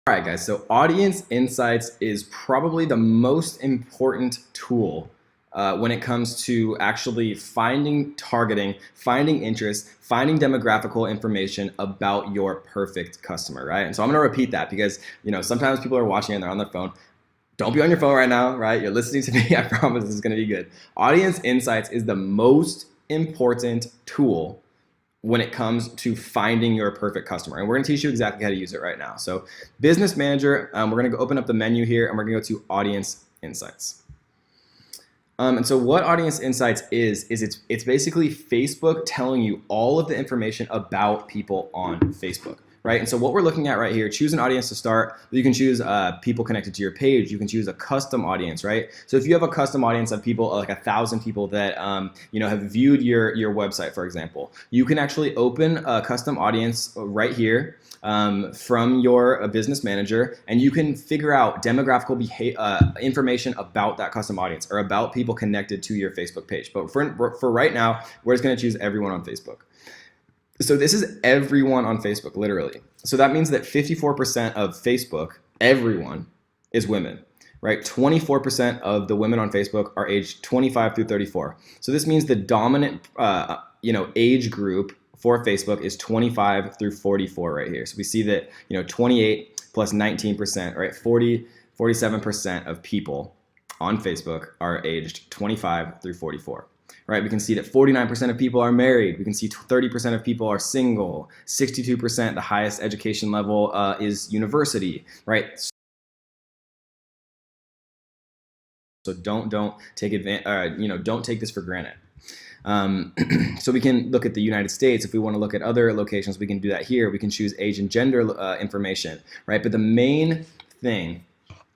All right, guys, so Audience Insights is probably the most important tool when it comes to actually finding targeting, finding interest, finding demographical information about your perfect customer, right? And so I'm going to repeat that because, sometimes people are watching and they're on their phone. Don't be on your phone right now, right? You're listening to me. I promise this is going to be good. Audience Insights is the most important tool when it comes to finding your perfect customer. And we're gonna teach you exactly how to use it right now. So Business Manager, we're gonna go open up the menu here and we're gonna go to Audience Insights. And so what Audience Insights is it's basically Facebook telling you all of the information about people on Facebook. Right, and so what we're looking at right here, choose an audience to start. You can choose people connected to your page. You can choose a custom audience, right? So if you have a custom audience of people, like 1,000 people that have viewed your website, for example, you can actually open a custom audience right here from your Business Manager, and you can figure out demographical information about that custom audience or about people connected to your Facebook page. But for right now, we're just going to choose everyone on Facebook. So this is everyone on Facebook, literally. So that means that 54% of Facebook, everyone, is women, right? 24% of the women on Facebook are aged 25 through 34. So this means the dominant, age group for Facebook is 25 through 44 right here. So we see that, 28 plus 19%, right? 47% of people on Facebook are aged 25 through 44. Right, we can see that 49% of people are married. We can see 30% of people are single. 62%, the highest education level is university. Right. So don't take advantage. Don't take this for granted. So we can look at the United States. If we want to look at other locations, we can do that here. We can choose age and gender information. Right, but the main thing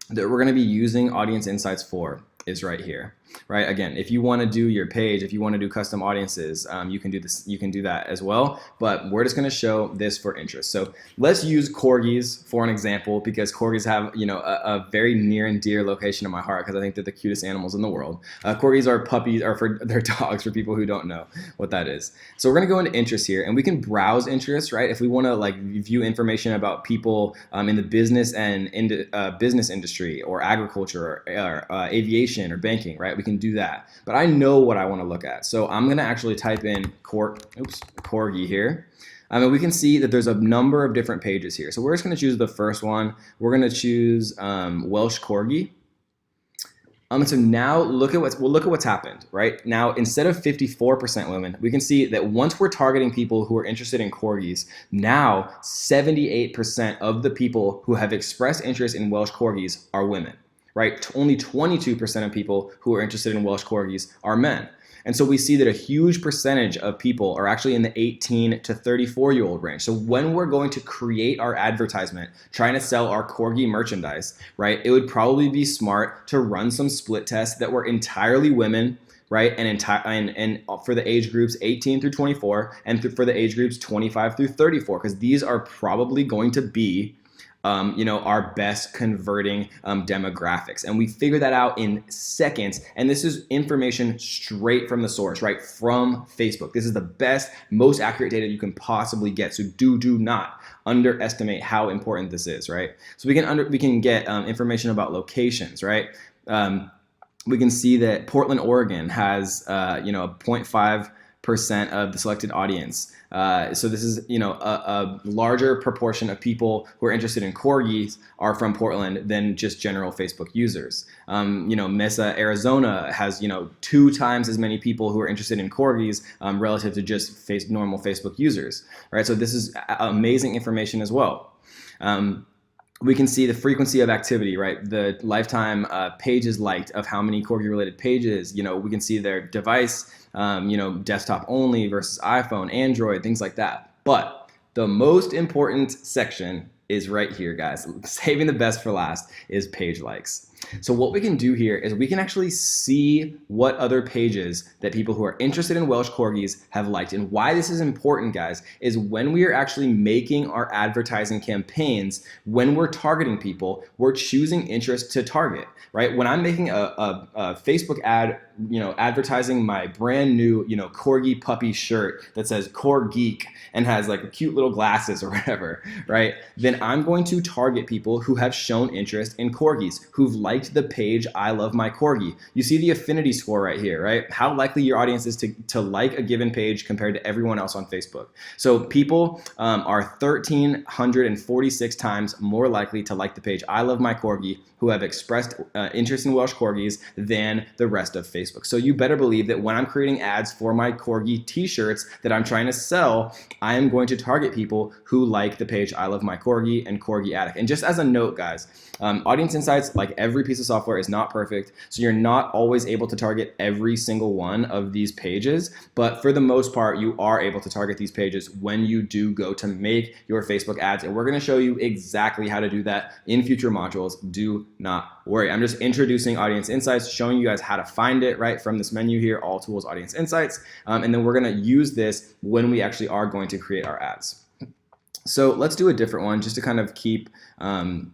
that we're going to be using Audience Insights for is right here, right? Again, if you want to do your page, if you want to do custom audiences, you can do this. You can do that as well. But we're just going to show this for interest. So let's use corgis for an example because corgis have a very near and dear location in my heart because I think they're the cutest animals in the world. Corgis are puppies, or they're dogs for people who don't know what that is. So we're going to go into interest here, and we can browse interests, right? If we want to view information about people in the business and business industry or agriculture or aviation or banking, right? We can do that. But I know what I want to look at. So I'm going to actually type in corgi here. And we can see that there's a number of different pages here. So we're just going to choose the first one. We're going to choose Welsh Corgi. So now look at what's happened, right? Now, instead of 54% women, we can see that once we're targeting people who are interested in corgis, now 78% of the people who have expressed interest in Welsh Corgis are women. Right? Only 22% of people who are interested in Welsh Corgis are men. And so we see that a huge percentage of people are actually in the 18 to 34-year-old range. So when we're going to create our advertisement, trying to sell our corgi merchandise, right, it would probably be smart to run some split tests that were entirely women, right, and for the age groups 18 through 24, and for the age groups 25 through 34, because these are probably going to be our best converting demographics. And we figure that out in seconds. And this is information straight from the source, right? From Facebook. This is the best, most accurate data you can possibly get. So do not underestimate how important this is, right? So we can get information about locations, right? We can see that Portland, Oregon has, 0.5% of the selected audience. So this is, a larger proportion of people who are interested in corgis are from Portland than just general Facebook users. Mesa, Arizona has, 2 times as many people who are interested in corgis relative to just normal Facebook users, right? So this is amazing information as well. We can see the frequency of activity, right? The lifetime pages liked of how many corgi-related pages. We can see their device, desktop only versus iPhone, Android, things like that. But the most important section is right here, guys. Saving the best for last is page likes. So what we can do here is we can actually see what other pages that people who are interested in Welsh Corgis have liked. And why this is important, guys, is when we are actually making our advertising campaigns, when we're targeting people, we're choosing interest to target, right? When I'm making a Facebook ad, advertising my brand new, Corgi puppy shirt that says Core Geek and has like cute little glasses or whatever, right? Then then I'm going to target people who have shown interest in corgis, who've liked the page I Love My Corgi. You see the affinity score right here, right? How likely your audience is to like a given page compared to everyone else on Facebook. So people are 1,346 times more likely to like the page I Love My Corgi who have expressed interest in Welsh Corgis than the rest of Facebook. So you better believe that when I'm creating ads for my Corgi t-shirts that I'm trying to sell, I am going to target people who like the page I Love My Corgi and Corgi Attic. And just as a note, guys, Audience Insights, like every piece of software, is not perfect. So you're not always able to target every single one of these pages. But for the most part, you are able to target these pages when you do go to make your Facebook ads. And we're going to show you exactly how to do that in future modules. Do not worry. I'm just introducing Audience Insights, showing you guys how to find it right from this menu here, All Tools, Audience Insights. And then we're going to use this when we actually are going to create our ads. So let's do a different one just to kind of keep showing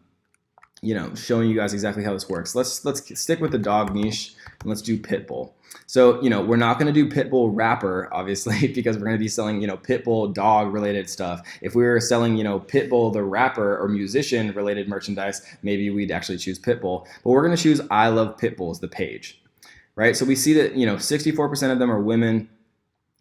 you guys exactly how this works. Let's stick with the dog niche and let's do Pitbull. So, we're not going to do Pitbull rapper, obviously, because we're going to be selling, Pitbull dog related stuff. If we were selling, Pitbull the rapper or musician related merchandise, maybe we'd actually choose Pitbull. But we're going to choose I Love Pitbulls, the page, right? So we see that, 64% of them are women.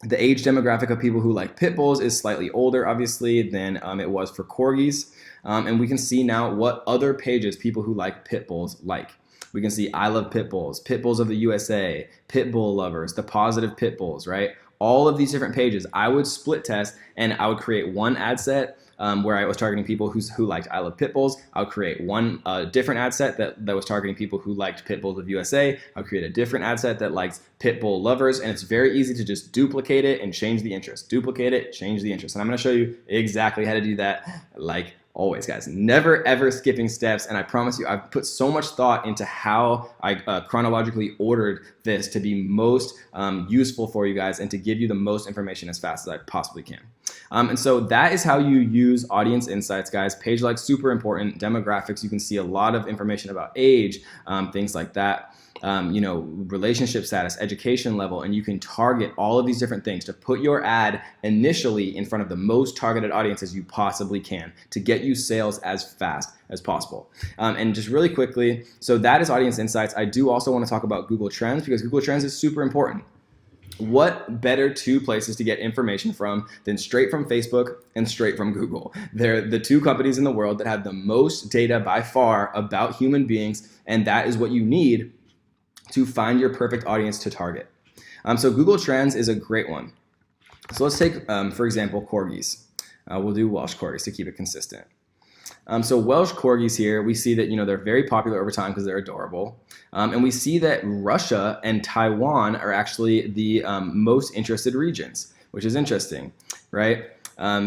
The age demographic of people who like pit bulls is slightly older, obviously, than it was for corgis. And we can see now what other pages people who like pit bulls like. We can see I Love Pit Bulls, Pit Bulls of the USA, Pit Bull Lovers, The Positive Pit Bulls, right? All of these different pages, I would split test and I would create one ad set where I was targeting people who liked I Love Pit Bulls. I would create one different ad set that was targeting people who liked Pit Bulls of USA. I would create a different ad set that likes Pit Bull Lovers, and it's very easy to just duplicate it and change the interest. Duplicate it, change the interest. And I'm going to show you exactly how to do that, like always, guys. Never ever skipping steps, and I promise you I've put so much thought into how I chronologically ordered this to be most useful for you guys and to give you the most information as fast as I possibly can. And so that is how you use Audience Insights, guys. Page likes, super important. Demographics, you can see a lot of information about age, things like that. Relationship status, education level, and you can target all of these different things to put your ad initially in front of the most targeted audiences you possibly can to get you sales as fast as possible. And just really quickly, so that is Audience Insights. I do also want to talk about Google Trends because Google Trends is super important. What better two places to get information from than straight from Facebook and straight from Google? They're the two companies in the world that have the most data by far about human beings, and that is what you need to find your perfect audience to target. So Google Trends is a great one. So let's take, for example, corgis. We'll do Welsh corgis to keep it consistent. So Welsh corgis here, we see that they're very popular over time because they're adorable. And we see that Russia and Taiwan are actually the most interested regions, which is interesting, right?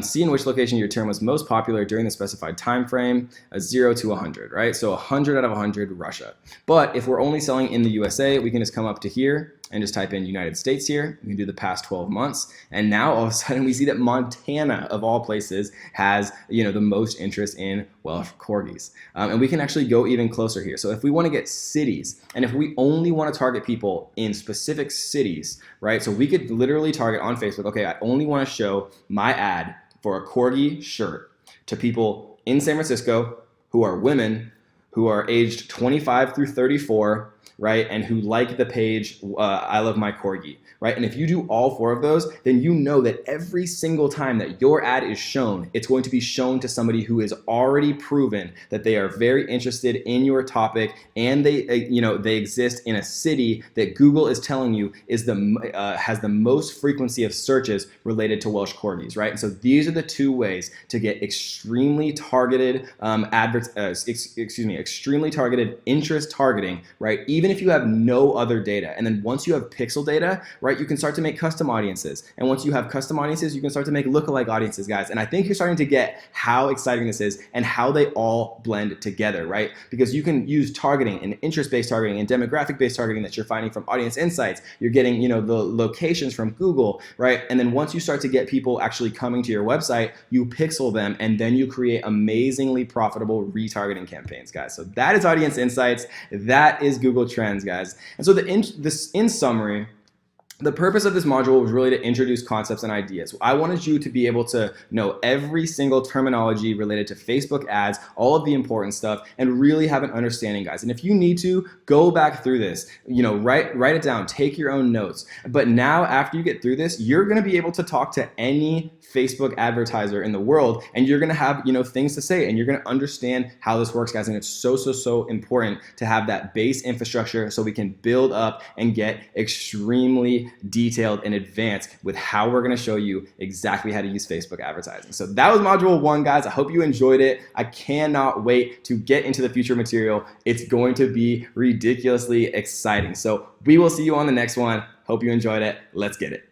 See in which location your term was most popular during the specified time frame, 0 to 100, right? So 100 out of 100, Russia. But if we're only selling in the USA, we can just come up to here and just type in United States here. We can do the past 12 months. And now all of a sudden we see that Montana, of all places, has the most interest in Welsh corgis. And we can actually go even closer here. So if we want to get cities, and if we only want to target people in specific cities, right? So we could literally target on Facebook, okay, I only want to show my ad for a corgi shirt to people in San Francisco who are women, who are aged 25 through 34, right, and who like the page I Love My Corgi, right? And if you do all four of those, then you know that every single time that your ad is shown, it's going to be shown to somebody who is already proven that they are very interested in your topic, and they exist in a city that Google is telling you is has the most frequency of searches related to Welsh corgis, right? And so these are the two ways to get extremely targeted extremely targeted interest targeting, right? Even if you have no other data. And then once you have pixel data, right, you can start to make custom audiences. And once you have custom audiences, you can start to make lookalike audiences, guys. And I think you're starting to get how exciting this is and how they all blend together, right? Because you can use targeting and interest-based targeting and demographic-based targeting that you're finding from Audience Insights. You're getting, the locations from Google, right? And then once you start to get people actually coming to your website, you pixel them, and then you create amazingly profitable retargeting campaigns, guys. So that is Audience Insights. That is Google Trends, guys. And so in summary, The purpose of this module was really to introduce concepts and ideas. I wanted you to be able to know every single terminology related to Facebook ads, all of the important stuff, and really have an understanding, guys. And if you need to, go back through this, write it down, take your own notes. But now, after you get through this, you're gonna be able to talk to any Facebook advertiser in the world, and you're gonna have things to say, and you're gonna understand how this works, guys. And it's so important to have that base infrastructure so we can build up and get extremely detailed in advance with how we're going to show you exactly how to use Facebook advertising. So that was module 1, guys. I hope you enjoyed it. I cannot wait to get into the future material. It's going to be ridiculously exciting. So we will see you on the next one. Hope you enjoyed it. Let's get it.